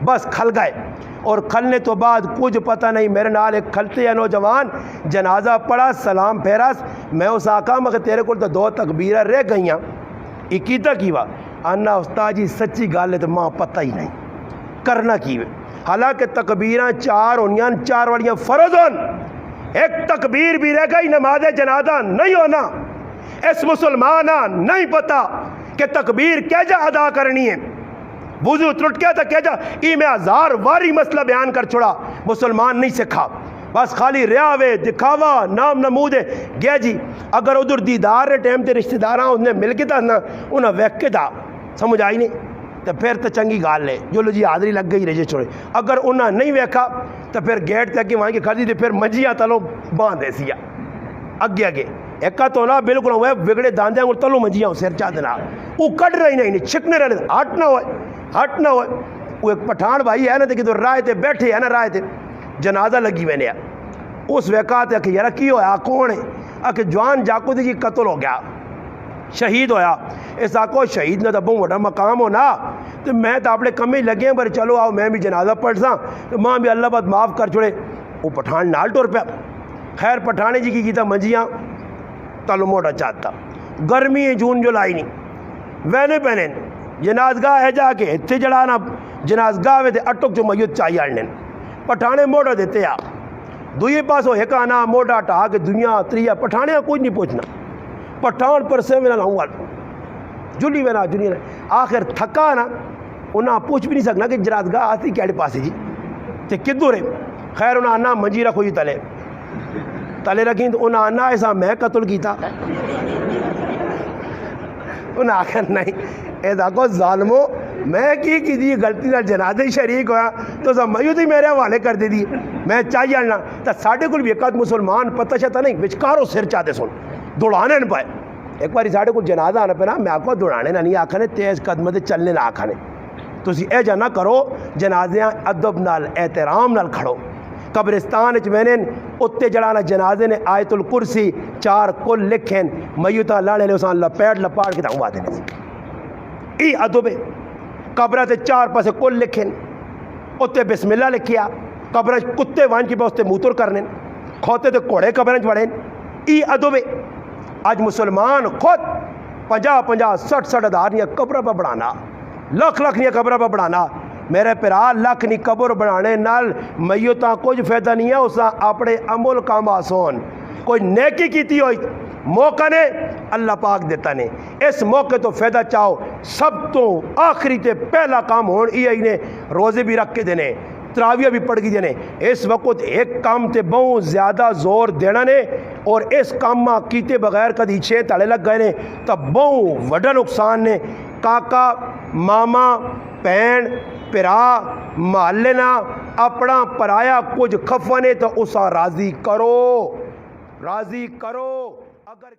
بس کھل گئے، اور کھلنے تو بعد کچھ پتہ نہیں، میرے نال ایک کھلتے ہیں نوجوان، جنازہ پڑھا، سلام پھیراس، میں اس آقا مگر تیرے کو تو 2 تکبیریں رہ گئیاں، اکیتا کیوا آنا استاد جی سچی گل ہے تو ماں پتہ ہی نہیں کرنا کی، حالانکہ تکبیراں 4 ہونیاں، 4 والیاں فرض ہون، ایک تکبیر بھی رہ گئی، نماز جنازہ نہیں ہونا۔ اس مسلمان نہیں پتا کہ تکبیر کیجا ادا کرنی ہے، وضو ٹوٹ گیا تھا کیجا، میں 1000 واری مسئلہ بیان کر چھوڑا، مسلمان نہیں سکھا، بس خالی ریاوے دکھاوا نام نمود ہے گیا جی۔ اگر ادھر دیدار ٹائم تے رشتہ داراں انہیں مل کے تھا نا، انہیں ویک کے تھا، سمجھ آئی نہیں تو پھر تو چنگی گال ہے جو لو جی حاضری لگ گئی رجے چھوڑے، اگر انہیں نہیں ویکھا تو پھر گیٹ تک وہاں کی کھڑی تھی، پھر منجیاں تلو باندھے سیا اگے اگے ایک تو نا بالکل ہوئے بگڑے داندے اور تلو منجیاں سر چاہ دینا، وہ کٹ رہی نہیں چھکنے رہے، ہٹ نہ ہوئے ہٹ نہ ہوئے۔ وہ ایک پٹھان بھائی ہے نا کہ رائے تے بیٹھے ہے نا، رائے تے جنازہ لگی میں نے اس وقت ہے کہ یار کی ہویا کون ہے، کہ جوان جاکو دی جی قتل ہو گیا، شہید ہویا، اس آکو شہید نہ تو بہت بڑا مقام ہونا، تو میں تو اپنے کمی لگے ہیں پر چلو آؤ میں بھی جنازہ پڑھ ساں، تو ماں بھی اللہ بات معاف کر چھوڑے۔ وہ پٹھان نال ٹور پیا، خیر پٹھانے جی کی کیتا منجیاں تلو موٹا چاہتا، گرمی جون جولائی نہیں وینے پہنے جنازگاہ ہے جا کے اتھے جڑانا، جنازگاہ وے تے اٹک جو میت چاہیے آنے پٹھانے موٹا دیتے آ دوئی پاس ہو ایک آنا موٹا ٹا کے دنیا تریا، پٹھانے کوئی نہیں پوچھنا، پٹھان پر سے میں نہ لاؤں گا جلی میں نہ جلی نہ، آخر تھکا نا انہاں پوچھ بھی نہیں سکنا کہ جنازگاہ آتی کیڑے پاسے جی تے کدھر ہے، خیر انہاں آنا منجی رکھو جی تلے رکھیں، تو انہاں آنا ایسا میں قتل کیتا، انہاں آخر نہیں ایسا کو ظالمو میں کی دی غلطی نہ جنازے شریک ہویا تو سب میت ہی میرے حوالے کر دے دی، میں چاہیے آنا تو ساڑھے کل بھی ایک مسلمان پتہ چاہتا نہیں وچکارو سر چاہتے سن دوڑانے نہ پائے، ایک باری ساڑھے کل جنازہ آنا پہ نا میں آکو دوڑانے نہ نہیں آکھانے، تیز قدم تے چلنے نہ آکھانے، تو اسی اے جانا کرو جنازیاں ادب نال احترام نال کھڑو۔ قبرستان اچ میں نے اتے جڑانا جنازے نے آیت الکرسی 4 کل لکھیں، میتاں لانے نے اسان لپیٹ لپاڑ کے تاؤں آتے ہیں، ای ادب ہے۔ قبرہ تے 4 پاسے کل لکھیں، اتے بسم اللہ لکھیا، قبرہ کتے وان کی پاسے موتر کرنے، کھوتے تے کوڑے قبرہ پڑھیں، ای ادب ہے۔ آج مسلمان خود 50-50 60 ہزار نیا قبرہ پہ بڑھانا، لکھ نیا قبرہ پہ بڑھانا، میرے پیرا لکھ نی قبر بڑھانے نال میتاں کچھ فائدہ نہیں ہے، اساں اپنے عمل کام آسون کوئی نیکی کیتی ہوئی موقع نے اللہ پاک دیتا نے، اس موقع تو فائدہ چاہو، سب تو آخری تے پہلا کام ہون یہ نے روزے بھی رکھ کے دینے، تراویہ بھی پڑھ کے دینے، اس وقت ایک کام تے بہت زیادہ زور دینا نے، اور اس کام ماں کیتے بغیر کدی 6 تڑے لگ گئے نے تو بہت وڈا نقصان نے۔ کاکا ماما بہن پرا محلے نہ اپنا پرایا کچھ کھفنے تو اسا راضی کرو، راضی کرو۔ اگر